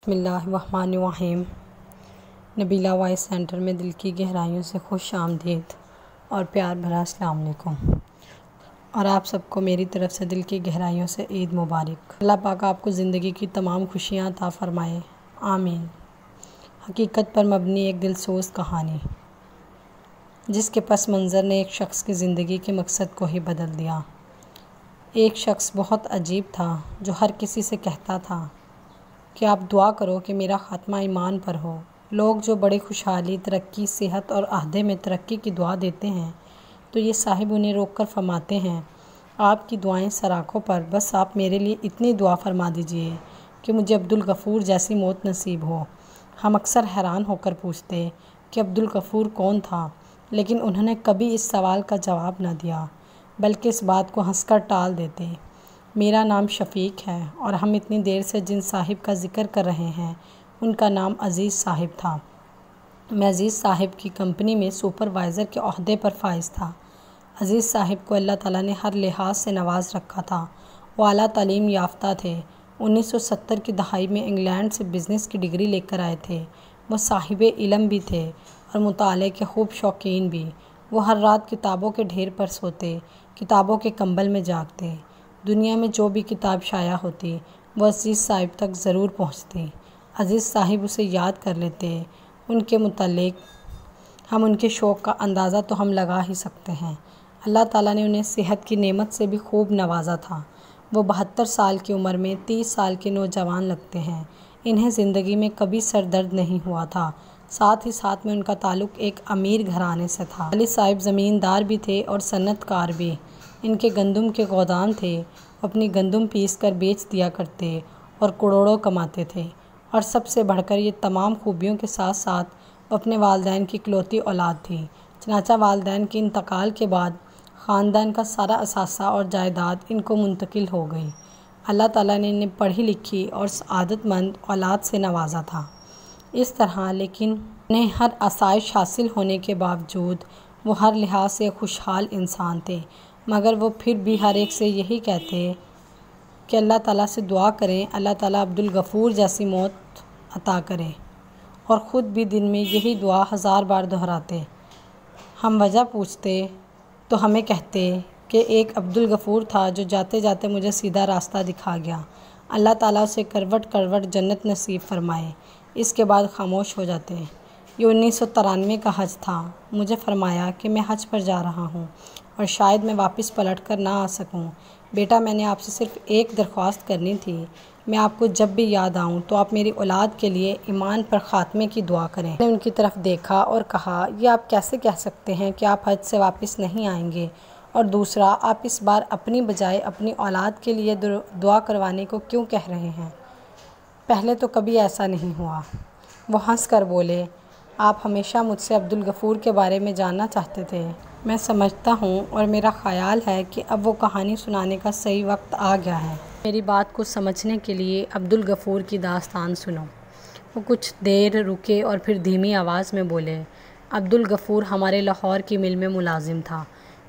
بسم اللہ الرحمن الرحیم۔ نبیلہ وائس سینٹر میں دل کی گہرائیوں سے خوش آمدید اور پیار بھرا السلام علیکم، اور آپ سب کو میری طرف سے دل کی گہرائیوں سے عید مبارک۔ اللہ پاک آپ کو زندگی کی تمام خوشیاں عطا فرمائے، آمین۔ حقیقت پر مبنی ایک دلسوز کہانی، جس کے پس منظر نے ایک شخص کی زندگی کے مقصد کو ہی بدل دیا۔ ایک شخص بہت عجیب تھا جو ہر کسی سے کہتا تھا کہ آپ دعا کرو کہ میرا خاتمہ ایمان پر ہو۔ لوگ جو بڑی خوشحالی، ترقی، صحت اور عہدے میں ترقی کی دعا دیتے ہیں تو یہ صاحب انہیں روک کر فرماتے ہیں، آپ کی دعائیں سراخوں پر، بس آپ میرے لیے اتنی دعا فرما دیجئے کہ مجھے عبدالغفور جیسی موت نصیب ہو۔ ہم اکثر حیران ہو کر پوچھتے کہ عبدالغفور کون تھا، لیکن انہوں نے کبھی اس سوال کا جواب نہ دیا، بلکہ اس بات کو ہنس کر ٹال دیتے۔ میرا نام شفیق ہے اور ہم اتنی دیر سے جن صاحب کا ذکر کر رہے ہیں ان کا نام عزیز صاحب تھا۔ میں عزیز صاحب کی کمپنی میں سپروائزر کے عہدے پر فائز تھا۔ عزیز صاحب کو اللہ تعالیٰ نے ہر لحاظ سے نواز رکھا تھا۔ وہ اعلیٰ تعلیم یافتہ تھے۔ 1970 کی دہائی میں انگلینڈ سے بزنس کی ڈگری لے کر آئے تھے۔ وہ صاحب علم بھی تھے اور مطالعے کے خوب شوقین بھی۔ وہ ہر رات کتابوں کے ڈھیر پر سوتے، کتابوں کے کمبل میں جاگتے۔ دنیا میں جو بھی کتاب شائع ہوتی وہ عزیز صاحب تک ضرور پہنچتی۔ عزیز صاحب اسے یاد کر لیتے۔ ان کے متعلق ہم ان کے شوق کا اندازہ تو ہم لگا ہی سکتے ہیں۔ اللہ تعالیٰ نے انہیں صحت کی نعمت سے بھی خوب نوازا تھا۔ وہ 72 سال کی عمر میں 30 سال کے نوجوان لگتے ہیں۔ انہیں زندگی میں کبھی سر درد نہیں ہوا تھا۔ ساتھ ہی ساتھ میں ان کا تعلق ایک امیر گھرانے سے تھا۔ والد صاحب زمیندار بھی تھے اور صنعت کار بھی۔ ان کے گندم کے گودام تھے۔ اپنی گندم پیس کر بیچ دیا کرتے اور کروڑوں کماتے تھے، اور سب سے بڑھ کر یہ تمام خوبیوں کے ساتھ ساتھ وہ اپنے والدین کی اکلوتی اولاد تھی۔ چنانچہ والدین کے انتقال کے بعد خاندان کا سارا اثاثہ اور جائیداد ان کو منتقل ہو گئی۔ اللہ تعالیٰ نے انہیں پڑھی لکھی اور سعادت مند اولاد سے نوازا تھا۔ اس طرح لیکن انہیں ہر آسائش حاصل ہونے کے باوجود وہ ہر لحاظ سے خوشحال انسان تھے، مگر وہ پھر بھی ہر ایک سے یہی کہتے کہ اللہ تعالیٰ سے دعا کریں اللہ تعالیٰ عبدالغفور جیسی موت عطا کرے، اور خود بھی دن میں یہی دعا 1000 بار دہراتے۔ ہم وجہ پوچھتے تو ہمیں کہتے کہ ایک عبدالغفور تھا جو جاتے جاتے مجھے سیدھا راستہ دکھا گیا، اللہ تعالیٰ اسے کروٹ کروٹ جنت نصیب فرمائے۔ اس کے بعد خاموش ہو جاتے۔ یہ 1993 کا حج تھا۔ مجھے فرمایا کہ میں حج پر جا رہا ہوں اور شاید میں واپس پلٹ کر نہ آ سکوں۔ بیٹا، میں نے آپ سے صرف ایک درخواست کرنی تھی، میں آپ کو جب بھی یاد آؤں تو آپ میری اولاد کے لیے ایمان پر خاتمے کی دعا کریں۔ میں نے ان کی طرف دیکھا اور کہا، یہ آپ کیسے کہہ سکتے ہیں کہ آپ حج سے واپس نہیں آئیں گے؟ اور دوسرا، آپ اس بار اپنی بجائے اپنی اولاد کے لیے دعا کروانے کو کیوں کہہ رہے ہیں؟ پہلے تو کبھی ایسا نہیں ہوا۔ وہ ہنس کر بولے، آپ ہمیشہ مجھ سے عبدالغفور کے بارے میں جاننا چاہتے تھے۔ میں سمجھتا ہوں اور میرا خیال ہے کہ اب وہ کہانی سنانے کا صحیح وقت آ گیا ہے۔ میری بات کو سمجھنے کے لیے عبدالغفور کی داستان سنو۔ وہ کچھ دیر رکے اور پھر دھیمی آواز میں بولے، عبدالغفور ہمارے لاہور کی مل میں ملازم تھا۔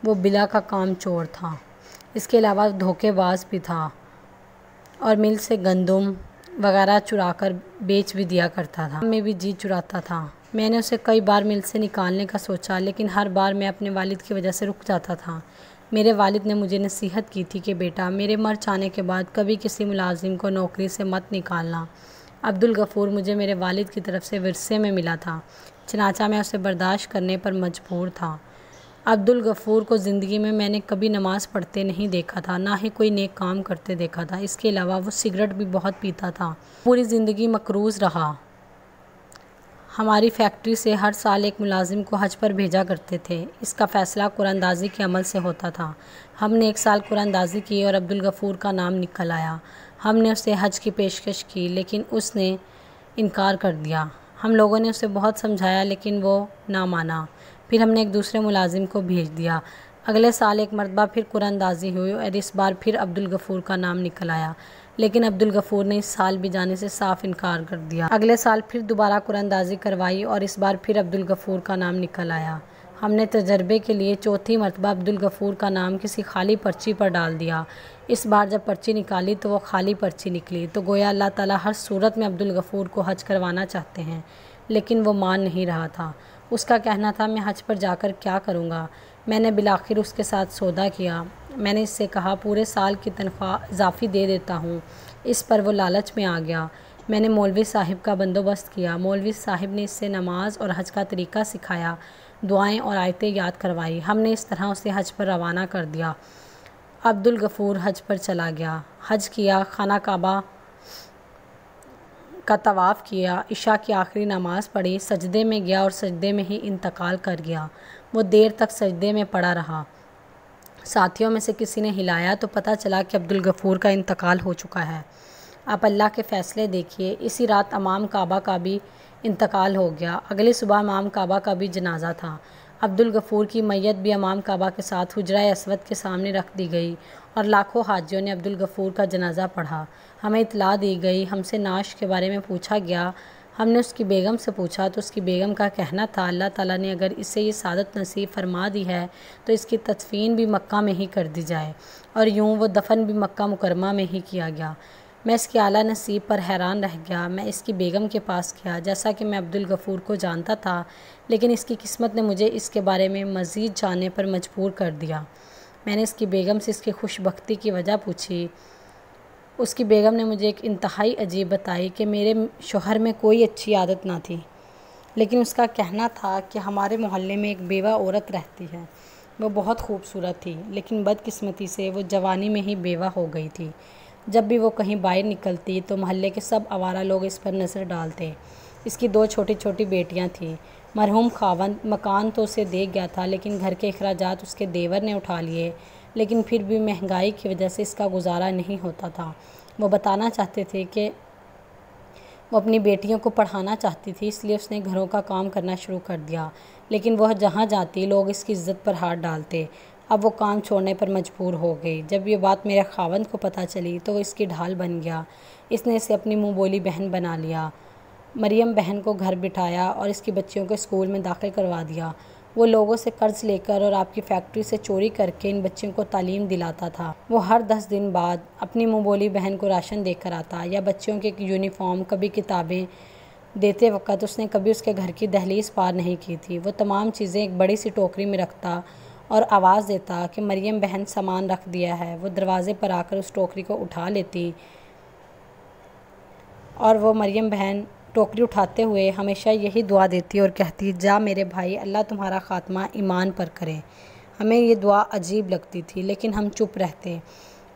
وہ بلا کا کام چور تھا۔ اس کے علاوہ دھوکے باز بھی تھا اور مل سے گندم وغیرہ چرا کر بیچ بھی دیا کرتا تھا۔ میں بھی جی چراتا تھا۔ میں نے اسے کئی بار مل سے نکالنے کا سوچا، لیکن ہر بار میں اپنے والد کی وجہ سے رک جاتا تھا۔ میرے والد نے مجھے نصیحت کی تھی کہ بیٹا، میرے مر جانے کے بعد کبھی کسی ملازم کو نوکری سے مت نکالنا۔ عبدالغفور مجھے میرے والد کی طرف سے ورثے میں ملا تھا، چنانچہ میں اسے برداشت کرنے پر مجبور تھا۔ عبدالغفور کو زندگی میں میں نے کبھی نماز پڑھتے نہیں دیکھا تھا، نہ ہی کوئی نیک کام کرتے دیکھا تھا۔ اس کے علاوہ وہ سگریٹ بھی بہت پیتا تھا۔ پوری زندگی مقروض رہا۔ ہماری فیکٹری سے ہر سال ایک ملازم کو حج پر بھیجا کرتے تھے۔ اس کا فیصلہ قرآن اندازی کے عمل سے ہوتا تھا۔ ہم نے ایک سال قرآن اندازی کی اور عبدالغفور کا نام نکل آیا۔ ہم نے اسے حج کی پیشکش کی، لیکن اس نے انکار کر دیا۔ ہم لوگوں نے اسے بہت سمجھایا لیکن وہ نہ مانا۔ پھر ہم نے ایک دوسرے ملازم کو بھیج دیا۔ اگلے سال ایک مرتبہ پھر قرآن اندازی ہوئی اور اس بار پھر عبدالغفور کا نام نکل آیا، لیکن عبدالغفور نے اس سال بھی جانے سے صاف انکار کر دیا۔ اگلے سال پھر دوبارہ قرآن اندازی کروائی اور اس بار پھر عبدالغفور کا نام نکل آیا۔ ہم نے تجربے کے لیے چوتھی مرتبہ عبدالغفور کا نام کسی خالی پرچی پر ڈال دیا۔ اس بار جب پرچی نکالی تو وہ خالی پرچی نکلی، تو گویا اللہ تعالیٰ ہر صورت میں عبدالغفور کو حج کروانا چاہتے ہیں، لیکن وہ مان نہیں رہا تھا۔ اس کا کہنا تھا میں حج پر جا کر کیا کروں گا۔ میں نے بالآخر اس کے ساتھ سودا کیا۔ میں نے اس سے کہا پورے سال کی تنخواہ اضافی دے دیتا ہوں۔ اس پر وہ لالچ میں آ گیا۔ میں نے مولوی صاحب کا بندوبست کیا۔ مولوی صاحب نے اس سے نماز اور حج کا طریقہ سکھایا، دعائیں اور آیتیں یاد کروائی۔ ہم نے اس طرح اسے حج پر روانہ کر دیا۔ عبدالغفور حج پر چلا گیا، حج کیا، خانہ کعبہ کا طواف کیا، عشاء کی آخری نماز پڑھی، سجدے میں گیا اور سجدے میں ہی انتقال کر گیا۔ وہ دیر تک سجدے میں پڑا رہا۔ ساتھیوں میں سے کسی نے ہلایا تو پتہ چلا کہ عبدالغفور کا انتقال ہو چکا ہے۔ آپ اللہ کے فیصلے دیکھیے، اسی رات امام کعبہ کا بھی انتقال ہو گیا۔ اگلی صبح امام کعبہ کا بھی جنازہ تھا۔ عبدالغفور کی میت بھی امام کعبہ کے ساتھ حجرہ اسود کے سامنے رکھ دی گئی اور لاکھوں حاجیوں نے عبدالغفور کا جنازہ پڑھا۔ ہمیں اطلاع دی گئی، ہم سے نعش کے بارے میں پوچھا گیا۔ ہم نے اس کی بیگم سے پوچھا تو اس کی بیگم کا کہنا تھا اللہ تعالیٰ نے اگر اسے یہ سعادت نصیب فرما دی ہے تو اس کی تدفین بھی مکہ میں ہی کر دی جائے، اور یوں وہ دفن بھی مکہ مکرمہ میں ہی کیا گیا۔ میں اس کے اعلیٰ نصیب پر حیران رہ گیا۔ میں اس کی بیگم کے پاس گیا، جیسا کہ میں عبدالغفور کو جانتا تھا، لیکن اس کی قسمت نے مجھے اس کے بارے میں مزید جاننے پر مجبور کر دیا۔ میں نے اس کی بیگم سے اس کی خوش بختی کی وجہ پوچھی۔ اس کی بیگم نے مجھے ایک انتہائی عجیب بتائی کہ میرے شوہر میں کوئی اچھی عادت نہ تھی، لیکن اس کا کہنا تھا کہ ہمارے محلے میں ایک بیوہ عورت رہتی ہے، وہ بہت خوبصورت تھی، لیکن بدقسمتی سے وہ جوانی میں ہی بیوہ ہو گئی تھی۔ جب بھی وہ کہیں باہر نکلتی تو محلے کے سب آوارہ لوگ اس پر نظر ڈالتے۔ اس کی 2 چھوٹی چھوٹی بیٹیاں تھیں۔ مرحوم خاوند مکان تو اسے دے گیا تھا، لیکن گھر کے اخراجات اس کے دیور نے اٹھا لیے، لیکن پھر بھی مہنگائی کی وجہ سے اس کا گزارا نہیں ہوتا تھا۔ وہ بتانا چاہتے تھے کہ وہ اپنی بیٹیوں کو پڑھانا چاہتی تھی، اس لیے اس نے گھروں کا کام کرنا شروع کر دیا، لیکن وہ جہاں جاتی لوگ اس کی عزت پر ہاتھ ڈالتے۔ اب وہ کام چھوڑنے پر مجبور ہو گئی۔ جب یہ بات میرے خاوند کو پتہ چلی تو وہ اس کی ڈھال بن گیا۔ اس نے اسے اپنی منہ بولی بہن بنا لیا۔ مریم بہن کو گھر بٹھایا اور اس کی بچیوں کو اسکول میں داخل کروا دیا۔ وہ لوگوں سے قرض لے کر اور آپ کی فیکٹری سے چوری کر کے ان بچیوں کو تعلیم دلاتا تھا۔ وہ ہر 10 دن بعد اپنی منہ بولی بہن کو راشن دے کر آتا، یا بچیوں کے یونیفارم، کبھی کتابیں۔ دیتے وقت اس نے کبھی اس کے گھر کی دہلیز پار نہیں کی تھی۔ وہ تمام چیزیں ایک بڑی سی ٹوکری میں رکھتا اور آواز دیتا کہ مریم بہن سامان رکھ دیا ہے۔ وہ دروازے پر آ کر اس ٹوکری کو اٹھا لیتی اور وہ مریم بہن ٹوکری اٹھاتے ہوئے ہمیشہ یہی دعا دیتی اور کہتی جا میرے بھائی، اللہ تمہارا خاتمہ ایمان پر کرے۔ ہمیں یہ دعا عجیب لگتی تھی، لیکن ہم چپ رہتے۔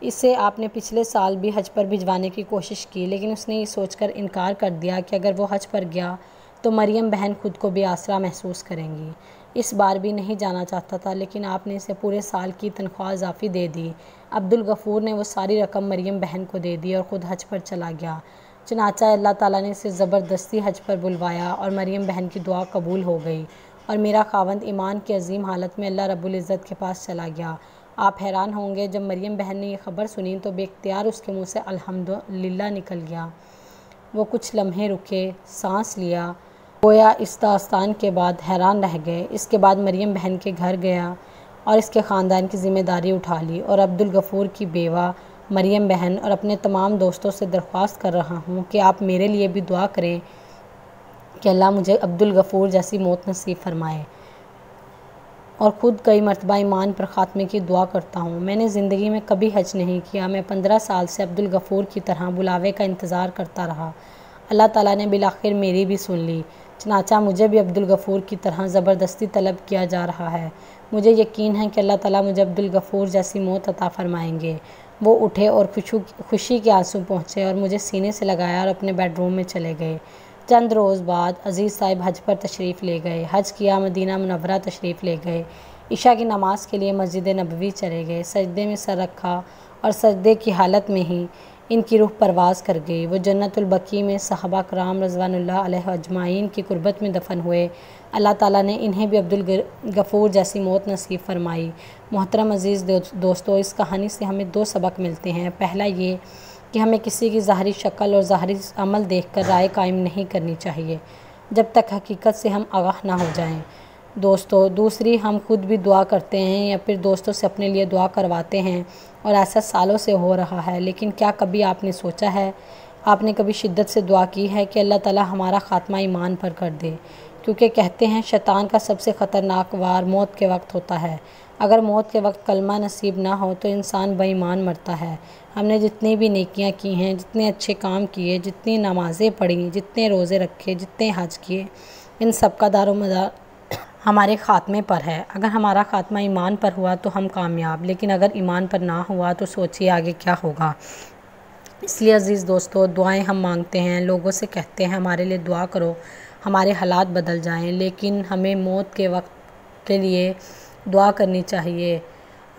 اسے آپ نے پچھلے سال بھی حج پر بھجوانے کی کوشش کی، لیکن اس نے یہ سوچ کر انکار کر دیا کہ اگر وہ حج پر گیا تو مریم بہن خود کو بے آسرا محسوس کریں گی۔ اس بار بھی نہیں جانا چاہتا تھا، لیکن آپ نے اسے پورے سال کی تنخواہ اضافی دے دی۔ عبدالغفور نے وہ ساری رقم مریم بہن کو دے دی اور خود حج پر چلا گیا۔ چنانچہ اللہ تعالیٰ نے اسے زبردستی حج پر بلوایا اور مریم بہن کی دعا قبول ہو گئی، اور میرا خاوند ایمان کی عظیم حالت میں اللہ رب العزت کے پاس چلا گیا۔ آپ حیران ہوں گے، جب مریم بہن نے یہ خبر سنی تو بے اختیار اس کے منہ سے الحمدللہ نکل گیا۔ وہ کچھ لمحے رکے، سانس لیا، گویا اس داستان کے بعد حیران رہ گئے۔ اس کے بعد مریم بہن کے گھر گیا اور اس کے خاندان کی ذمہ داری اٹھا لی، اور عبدالغفور کی بیوہ مریم بہن اور اپنے تمام دوستوں سے درخواست کر رہا ہوں کہ آپ میرے لیے بھی دعا کریں کہ اللہ مجھے عبدالغفور جیسی موت نصیب فرمائے، اور خود کئی مرتبہ ایمان پر خاتمے کی دعا کرتا ہوں۔ میں نے زندگی میں کبھی حج نہیں کیا۔ میں 15 سال سے عبدالغفور کی طرح بلاوے کا انتظار کرتا رہا۔ اللہ تعالیٰ نے بالآخر میری بھی سن لی، چنانچہ مجھے بھی عبدالغفور کی طرح زبردستی طلب کیا جا رہا ہے۔ مجھے یقین ہے کہ اللہ تعالیٰ مجھے عبدالغفور جیسی موت عطا فرمائیں گے۔ وہ اٹھے اور خوشی کے آنسو پہنچے اور مجھے سینے سے لگایا اور اپنے بیڈ روم میں چلے گئے۔ چند روز بعد عزیز صاحب حج پر تشریف لے گئے، حج کیا، مدینہ منورہ تشریف لے گئے، عشاء کی نماز کے لیے مسجد نبوی چلے گئے، سجدے میں سر رکھا اور سجدے کی حالت میں ہی ان کی روح پرواز کر گئی۔ وہ جنت البقیع میں صحابہ کرام رضوان اللہ علیہ اجمعین کی قربت میں دفن ہوئے۔ اللہ تعالیٰ نے انہیں بھی عبدالغفور جیسی موت نصیب فرمائی۔ محترم عزیز دوستو، اس کہانی سے ہمیں 2 سبق ملتے ہیں۔ پہلا یہ کہ ہمیں کسی کی ظاہری شکل اور ظاہری عمل دیکھ کر رائے قائم نہیں کرنی چاہیے جب تک حقیقت سے ہم آگاہ نہ ہو جائیں۔ دوستوں دوسری ہم خود بھی دعا کرتے ہیں یا پھر دوستوں سے اپنے لیے دعا کرواتے ہیں، اور ایسا سالوں سے ہو رہا ہے، لیکن کیا کبھی آپ نے سوچا ہے، آپ نے کبھی شدت سے دعا کی ہے کہ اللہ تعالی ہمارا خاتمہ ایمان پر کر دے؟ کیونکہ کہتے ہیں شیطان کا سب سے خطرناک وار موت کے وقت ہوتا ہے۔ اگر موت کے وقت کلمہ نصیب نہ ہو تو انسان بے ایمان مرتا ہے۔ ہم نے جتنی بھی نیکیاں کی ہیں، جتنے اچھے کام کیے، جتنی نمازیں پڑھی، جتنے روزے رکھے، جتنے حج کیے، ان سب کا دار و مدار ہمارے خاتمے پر ہے۔ اگر ہمارا خاتمہ ایمان پر ہوا تو ہم کامیاب، لیکن اگر ایمان پر نہ ہوا تو سوچیے آگے کیا ہوگا۔ اس لیے عزیز دوستو، دعائیں ہم مانگتے ہیں، لوگوں سے کہتے ہیں ہمارے لیے دعا کرو، ہمارے حالات بدل جائیں، لیکن ہمیں موت کے وقت کے لیے دعا کرنی چاہیے۔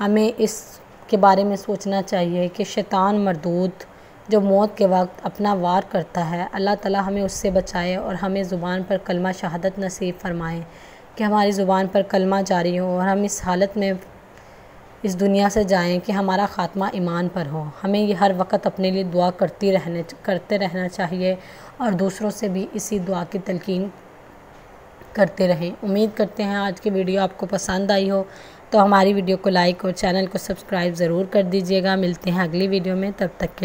ہمیں اس کے بارے میں سوچنا چاہیے کہ شیطان مردود جو موت کے وقت اپنا وار کرتا ہے، اللہ تعالی ہمیں اس سے بچائے اور ہمیں زبان پر کلمہ شہادت نصیب فرمائے کہ ہماری زبان پر کلمہ جاری ہو اور ہم اس حالت میں اس دنیا سے جائیں کہ ہمارا خاتمہ ایمان پر ہو۔ ہمیں یہ ہر وقت اپنے لیے دعا کرتے رہنا چاہیے اور دوسروں سے بھی اسی دعا کی تلقین کرتے رہیں۔ امید کرتے ہیں آج کی ویڈیو آپ کو پسند آئی ہو، تو ہماری ویڈیو کو لائک اور چینل کو سبسکرائب ضرور کر دیجیے گا۔ ملتے ہیں اگلی ویڈیو میں، تب تک کے لیے